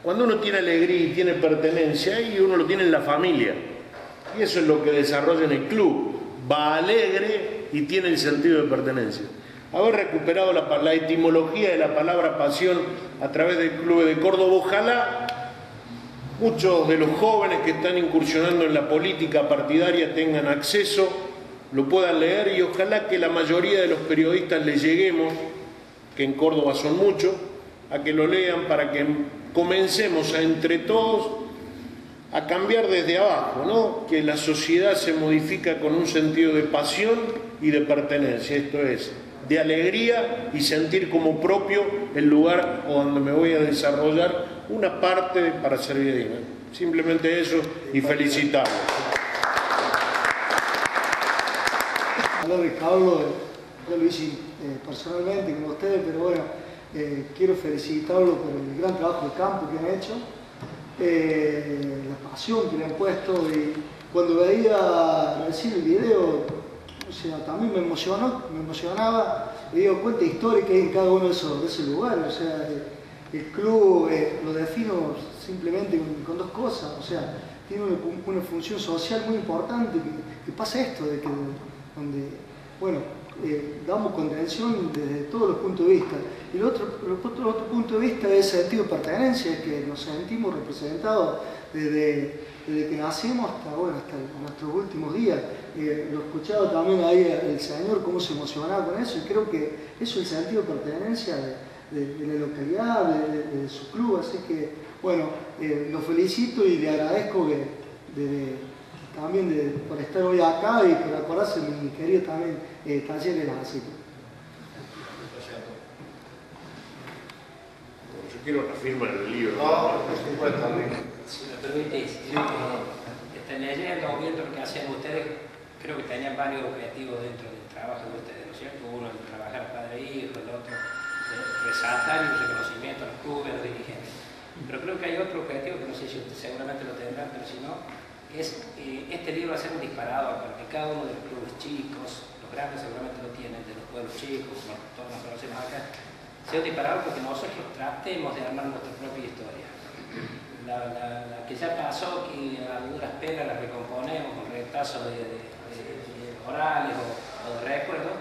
Cuando uno tiene alegría y tiene pertenencia, y uno lo tiene en la familia, y eso es lo que desarrolla en el club, va alegre y tiene el sentido de pertenencia. Haber recuperado la etimología de la palabra pasión a través del Club de Córdoba, ojalá muchos de los jóvenes que están incursionando en la política partidaria tengan acceso, lo puedan leer, y ojalá que la mayoría de los periodistas les lleguemos, que en Córdoba son muchos, a que lo lean, para que comencemos entre todos a cambiar desde abajo, ¿no? Que la sociedad se modifica con un sentido de pasión y de pertenencia, esto es, de alegría y sentir como propio el lugar donde me voy a desarrollar una parte para ser digna. Simplemente eso, y felicitarlos. Hablar de Carlos, yo lo hice personalmente con ustedes, pero bueno, quiero felicitarlo por el gran trabajo de campo que han hecho, la pasión que le han puesto, y cuando veía recién el video, o sea, también me emocionaba, me dio cuenta histórica en cada uno de esos lugares. O sea, el club lo defino simplemente con 2 cosas, o sea, tiene una función social muy importante, que pasa esto, de que donde, bueno, damos contención desde todos los puntos de vista. Y el otro punto de vista es el sentido de pertenencia, que nos sentimos representados desde que nacimos hasta nuestros últimos días. Lo escuchaba también ahí el señor, cómo se emocionaba con eso, y creo que eso es el sentido de pertenencia de la localidad, de su club. Así que, bueno, lo felicito y le agradezco que también por estar hoy acá y por acordarse de mi querido también taller de Nacito. Yo quiero una firma en el libro. Si me permitís, estoy leyendo o viendo lo que hacían ustedes, creo que tenían varios objetivos dentro del trabajo de ustedes, ¿no es cierto? Uno, el trabajar padre-hijo, el otro, resaltar el reconocimiento a los clubes, a los dirigentes. Pero creo que hay otro objetivo que no sé si ustedes seguramente lo tendrán, pero si no, es este libro hacer un disparador para que cada uno de los clubes chicos, los grandes seguramente lo tienen, de los pueblos chicos, como todos nos conocemos acá, sea un disparador porque nosotros tratemos de armar nuestra propia historia. La que ya pasó, que a duras penas la recomponemos con retazos de orales o de recuerdos,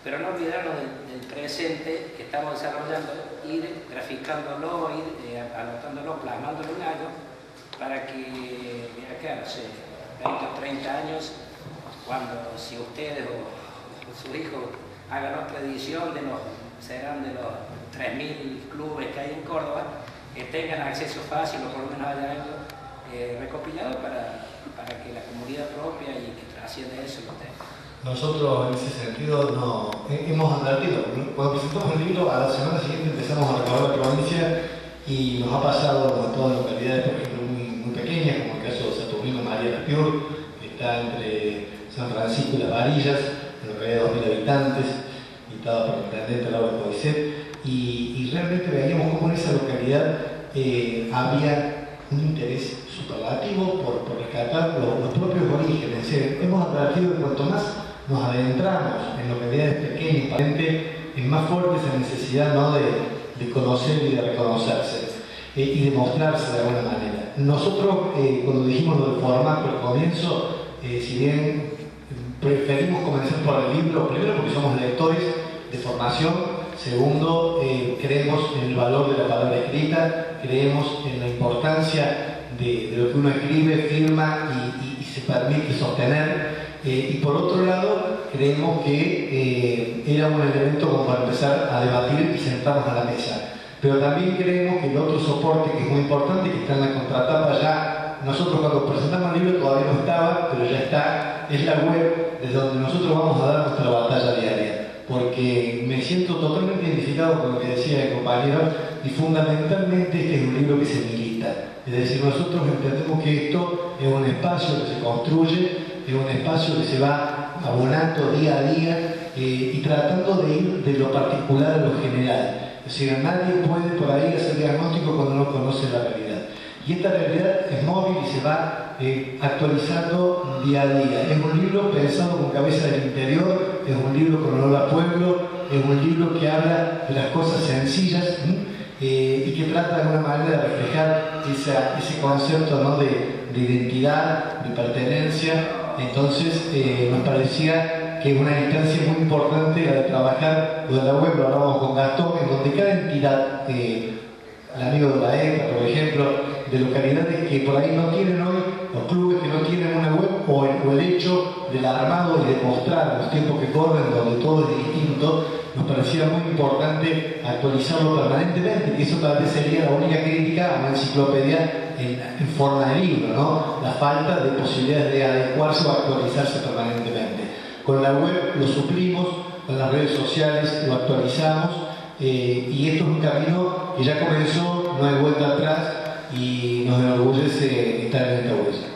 pero no olvidarnos del presente que estamos desarrollando, ir graficándolo, ir anotándolo, plasmándolo en algo, para que de acá, no sé, 20 o 30 años, cuando si ustedes o sus hijos hagan otra edición, serán de los 3.000 clubes que hay en Córdoba, tengan acceso fácil o por lo menos haya algo recopilado para que la comunidad propia y que trasciende eso lo tenga. Nosotros en ese sentido hemos advertido, cuando presentamos el libro a la semana siguiente empezamos a recorrer la provincia y nos ha pasado a todas localidades, por ejemplo, muy pequeñas, como el caso de Saturnino María Laspiur, que está entre San Francisco y Las Varillas, en localidad de 2.000 habitantes, dictada por el intendente Laura Coiset, y realmente veíamos cómo en esa localidad había un interés superlativo por rescatar los propios orígenes. Hemos advertido que cuanto más nos adentramos en localidades pequeñas, es más fuerte esa necesidad, ¿no?, de conocer y de reconocerse y de mostrarse de alguna manera. Nosotros, cuando dijimos lo del formato al comienzo, si bien preferimos comenzar por el libro, primero porque somos lectores de formación, segundo, creemos en el valor de la palabra escrita, creemos en la importancia de lo que uno escribe, firma y se permite sostener. Y por otro lado, creemos que era un elemento como para empezar a debatir y sentarnos a la mesa. Pero también creemos que el otro soporte que es muy importante, que está en la contratapa ya, nosotros cuando presentamos el libro todavía no estaba, pero ya está, es la web desde donde nosotros vamos a dar nuestra batalla diaria. Porque me siento totalmente identificado con lo que decía el compañero y fundamentalmente este es un libro que se milita. Es decir, nosotros entendemos que esto es un espacio que se construye, es un espacio que se va abonando día a día y tratando de ir de lo particular a lo general. Es decir, nadie puede por ahí hacer diagnóstico cuando no conoce la realidad. Y esta realidad es móvil y se va actualizando día a día. Es un libro pensado con cabeza del interior, es un libro con olor a pueblo, es un libro que habla de las cosas sencillas y que trata de alguna manera de reflejar ese concepto, ¿no?, de identidad, de pertenencia. Entonces nos parecía que es una instancia muy importante la de trabajar, lo de la web, lo hablamos con Gastón, en donde cada entidad, el amigo de la ETA, por ejemplo, de localidades que por ahí no tienen hoy, los clubes que no tienen una web, o el hecho del armado y de mostrar los tiempos que corren, donde todo es distinto, nos parecía muy importante actualizarlo permanentemente, y eso tal vez sería la única crítica a una enciclopedia en forma de libro, ¿no? La falta de posibilidades de adecuarse o actualizarse permanentemente. Con la web lo suplimos, con las redes sociales lo actualizamos, y esto es un camino que ya comenzó, no hay vuelta atrás, y nos enorgullece estar en esta huella.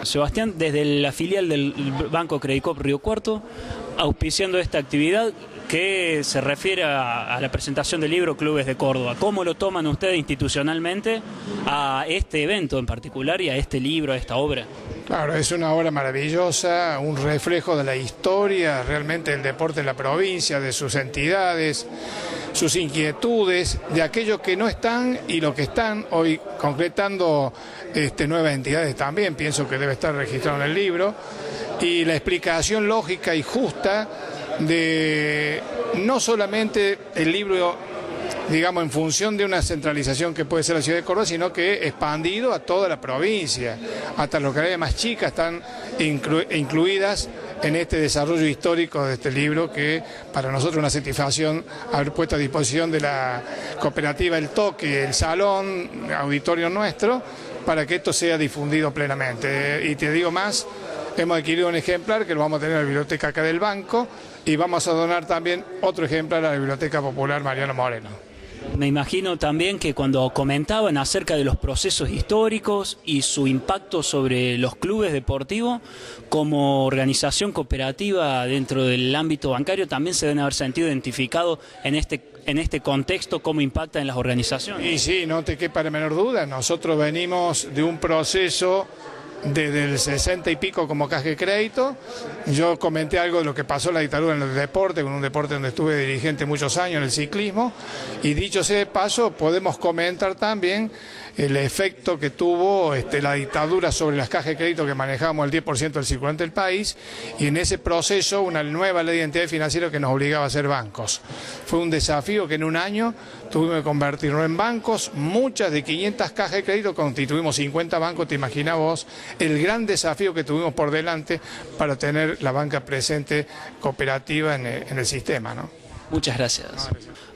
Sebastián, desde la filial del Banco Credicop Río Cuarto, auspiciando esta actividad que se refiere a la presentación del libro Clubes de Córdoba. ¿Cómo lo toman ustedes institucionalmente a este evento en particular y a este libro, a esta obra? Claro, es una obra maravillosa, un reflejo de la historia realmente del deporte en la provincia, de sus entidades, sus inquietudes, de aquellos que no están y los que están hoy concretando nuevas entidades también, pienso que debe estar registrado en el libro, y la explicación lógica y justa de no solamente el libro, digamos, en función de una centralización que puede ser la ciudad de Córdoba, sino que expandido a toda la provincia, hasta las localidades más chicas están incluidas en este desarrollo histórico de este libro, que para nosotros es una satisfacción haber puesto a disposición de la cooperativa El Toque, el salón, auditorio nuestro, para que esto sea difundido plenamente. Y te digo más, hemos adquirido un ejemplar que lo vamos a tener en la biblioteca acá del banco, y vamos a donar también otro ejemplar a la Biblioteca Popular Mariano Moreno. Me imagino también que cuando comentaban acerca de los procesos históricos y su impacto sobre los clubes deportivos, como organización cooperativa dentro del ámbito bancario, también se deben haber sentido identificados en este contexto, cómo impacta en las organizaciones. Y sí, no te quepa la menor duda, nosotros venimos de un proceso desde el 60 y pico como Caja de Crédito. Yo comenté algo de lo que pasó en la dictadura en el deporte, con un deporte donde estuve dirigente muchos años, en el ciclismo, y dicho sea de paso, podemos comentar también el efecto que tuvo la dictadura sobre las cajas de crédito, que manejábamos el 10% del circulante del país, y en ese proceso una nueva ley de identidad financiera que nos obligaba a ser bancos. Fue un desafío que en un año tuvimos que convertirnos en bancos, muchas de 500 cajas de crédito constituimos 50 bancos, te imaginas vos el gran desafío que tuvimos por delante para tener la banca presente cooperativa en el sistema, ¿no? Muchas gracias.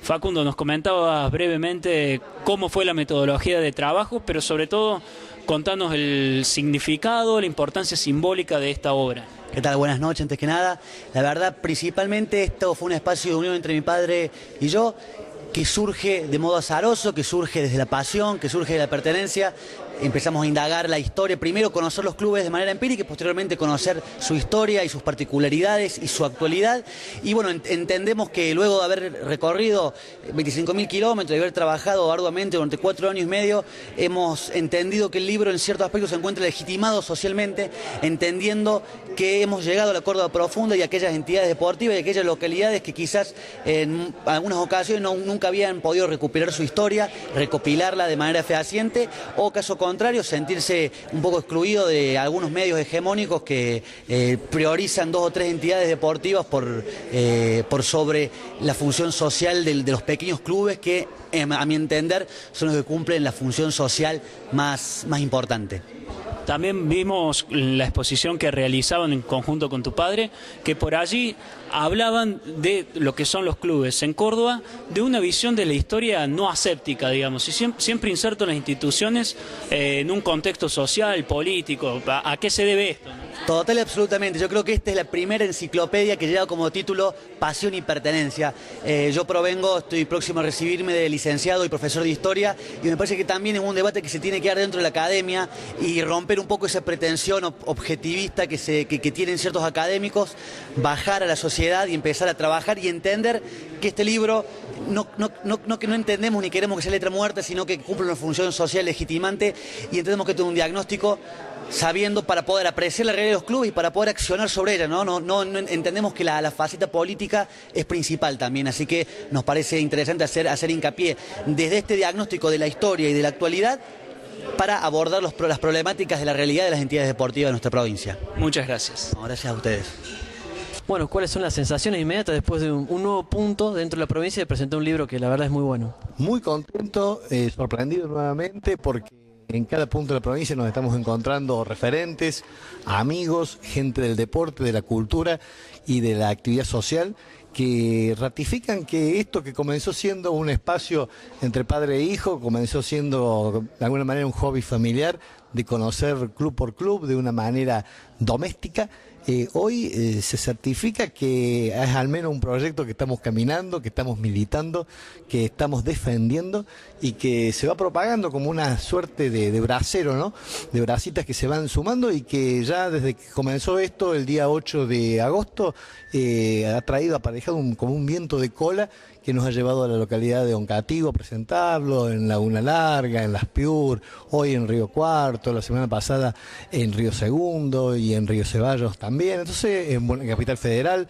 Facundo, nos comentabas brevemente cómo fue la metodología de trabajo, pero sobre todo contanos el significado, la importancia simbólica de esta obra. ¿Qué tal? Buenas noches, antes que nada. La verdad, principalmente esto fue un espacio de unión entre mi padre y yo, que surge de modo azaroso, que surge desde la pasión, que surge de la pertenencia. Empezamos a indagar la historia, primero conocer los clubes de manera empírica y posteriormente conocer su historia y sus particularidades y su actualidad. Y bueno, entendemos que luego de haber recorrido 25.000 kilómetros y haber trabajado arduamente durante 4 años y medio, hemos entendido que el libro en ciertos aspectos se encuentra legitimado socialmente, entendiendo que hemos llegado a la Córdoba profunda y a aquellas entidades deportivas y aquellas localidades que quizás en algunas ocasiones nunca habían podido recuperar su historia, recopilarla de manera fehaciente, o caso contrario, sentirse un poco excluido de algunos medios hegemónicos que priorizan 2 o 3 entidades deportivas por sobre la función social de los pequeños clubes que, a mi entender, son los que cumplen la función social más importante. También vimos la exposición que realizaban en conjunto con tu padre, que por allí hablaban de lo que son los clubes en Córdoba, de una visión de la historia no aséptica, digamos, y siempre inserto en las instituciones en un contexto social, político. ¿A qué se debe esto, no? Total y absolutamente. Yo creo que esta es la primera enciclopedia que lleva como título Pasión y Pertenencia. Yo estoy próximo a recibirme de licenciado y profesor de historia, y me parece que también es un debate que se tiene que dar dentro de la academia y romper un poco esa pretensión objetivista que tienen ciertos académicos, bajar a la sociedad y empezar a trabajar y entender que este libro que no entendemos ni queremos que sea letra muerta, sino que cumple una función social legitimante, y entendemos que esto es un diagnóstico sabiendo para poder apreciar la realidad de los clubes y para poder accionar sobre ella, ¿no? Entendemos que la faceta política es principal también, así que nos parece interesante hacer hincapié desde este diagnóstico de la historia y de la actualidad para abordar las problemáticas de la realidad de las entidades deportivas de nuestra provincia. Muchas gracias. No, gracias a ustedes. Bueno, ¿cuáles son las sensaciones inmediatas después de un nuevo punto dentro de la provincia de presentar un libro que la verdad es muy bueno? Muy contento, sorprendido nuevamente porque en cada punto de la provincia nos estamos encontrando referentes, amigos, gente del deporte, de la cultura y de la actividad social, que ratifican que esto que comenzó siendo un espacio entre padre e hijo, comenzó siendo de alguna manera un hobby familiar, de conocer club por club de una manera doméstica, hoy se certifica que es al menos un proyecto que estamos caminando, que estamos militando, que estamos defendiendo y que se va propagando como una suerte de bracero, ¿no? De bracitas que se van sumando y que ya desde que comenzó esto, el día 8 de agosto, ha traído aparejado como un viento de cola que nos ha llevado a la localidad de Oncativo a presentarlo, en Laguna Larga, en Las Piur, hoy en Río Cuarto, la semana pasada en Río Segundo y en Río Ceballos también, entonces en Capital Federal.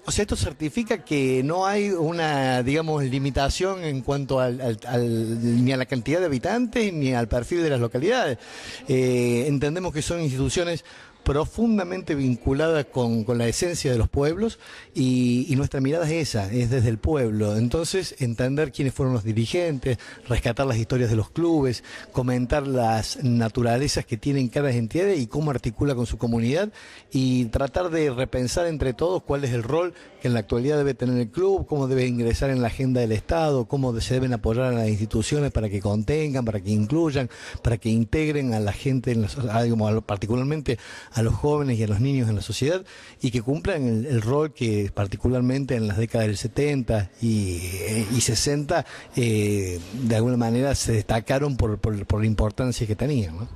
O sea, esto certifica que no hay una, digamos, limitación en cuanto ni a la cantidad de habitantes ni al perfil de las localidades. Entendemos que son instituciones profundamente vinculada con la esencia de los pueblos y nuestra mirada es esa, es desde el pueblo. Entonces, entender quiénes fueron los dirigentes, rescatar las historias de los clubes, comentar las naturalezas que tienen cada entidad y cómo articula con su comunidad y tratar de repensar entre todos cuál es el rol que en la actualidad debe tener el club, cómo debe ingresar en la agenda del Estado, cómo se deben apoyar a las instituciones para que contengan, para que incluyan, para que integren a la gente, particularmente a los jóvenes y a los niños en la sociedad y que cumplan el rol que particularmente en las décadas del 70 y 60 de alguna manera se destacaron por la importancia que tenían, ¿no?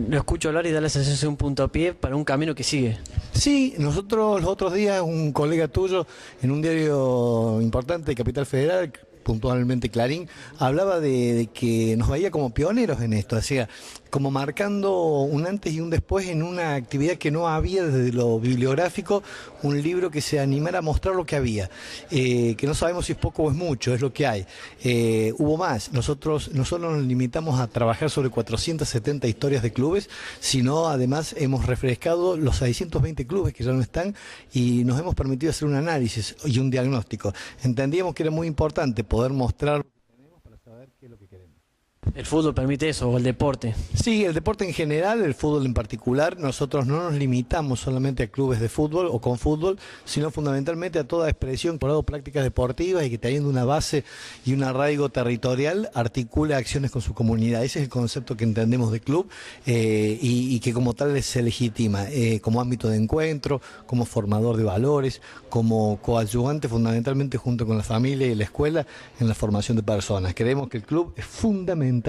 Lo escucho hablar y da la sensación de un puntapié para un camino que sigue. Sí, nosotros los otros días un colega tuyo en un diario importante de Capital Federal, puntualmente Clarín, hablaba de que nos veía como pioneros en esto, o sea, como marcando un antes y un después en una actividad que no había desde lo bibliográfico, un libro que se animara a mostrar lo que había, que no sabemos si es poco o es mucho, es lo que hay. Hubo más, nosotros no solo nos limitamos a trabajar sobre 470 historias de clubes, sino además hemos refrescado los 620 clubes que ya no están y nos hemos permitido hacer un análisis y un diagnóstico. Entendíamos que era muy importante poder mostrar lo que tenemos para saber qué es lo que queremos. ¿El fútbol permite eso o el deporte? Sí, el deporte en general, el fútbol en particular. Nosotros no nos limitamos solamente a clubes de fútbol o con fútbol, sino fundamentalmente a toda expresión por prácticas deportivas y que teniendo una base y un arraigo territorial articula acciones con su comunidad. Ese es el concepto que entendemos de club y que como tal se legitima como ámbito de encuentro, como formador de valores, como coadyuvante fundamentalmente junto con la familia y la escuela en la formación de personas. Creemos que el club es fundamental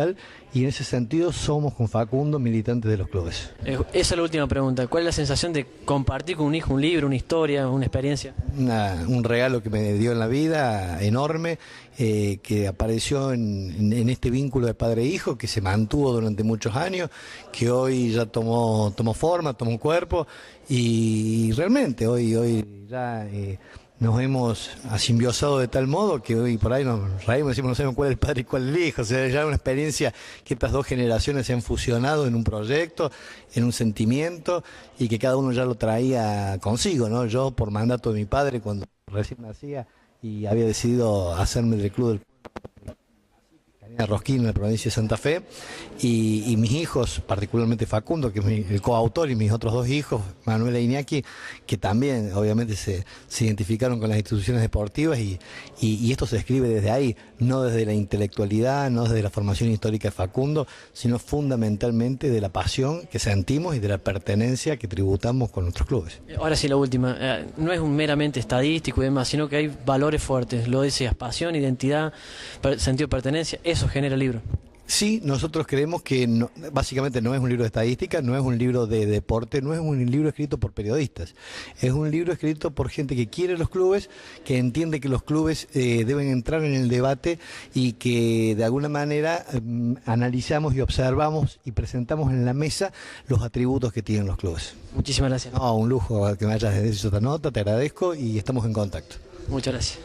y en ese sentido somos con Facundo militantes de los clubes. Esa es la última pregunta. ¿Cuál es la sensación de compartir con un hijo un libro, una historia, una experiencia? Un regalo que me dio en la vida enorme, que apareció en este vínculo de padre e hijo que se mantuvo durante muchos años, que hoy ya tomó forma, tomó cuerpo y realmente hoy ya nos hemos asimbiosado de tal modo que hoy por ahí nos reímos y decimos no sabemos cuál es el padre y cuál es el hijo. O sea, ya es una experiencia que estas dos generaciones se han fusionado en un proyecto, en un sentimiento y que cada uno ya lo traía consigo, ¿no? Yo por mandato de mi padre cuando recién nacía y había decidido hacerme del club del Rosquín en la provincia de Santa Fe y mis hijos, particularmente Facundo, que es el coautor, y mis otros dos hijos, Manuel e Iñaki, que también obviamente se identificaron con las instituciones deportivas y esto se escribe desde ahí, no desde la intelectualidad, no desde la formación histórica de Facundo, sino fundamentalmente de la pasión que sentimos y de la pertenencia que tributamos con nuestros clubes. Ahora sí, la última, no es un meramente estadístico y demás, sino que hay valores fuertes, lo decías, pasión, identidad, sentido de pertenencia, eso genera el libro. Sí, nosotros creemos que básicamente no es un libro de estadística, no es un libro de deporte, no es un libro escrito por periodistas. Es un libro escrito por gente que quiere los clubes, que entiende que los clubes deben entrar en el debate y que de alguna manera analizamos y observamos y presentamos en la mesa los atributos que tienen los clubes. Muchísimas gracias. No, un lujo que me hayas hecho esta nota, te agradezco y estamos en contacto. Muchas gracias.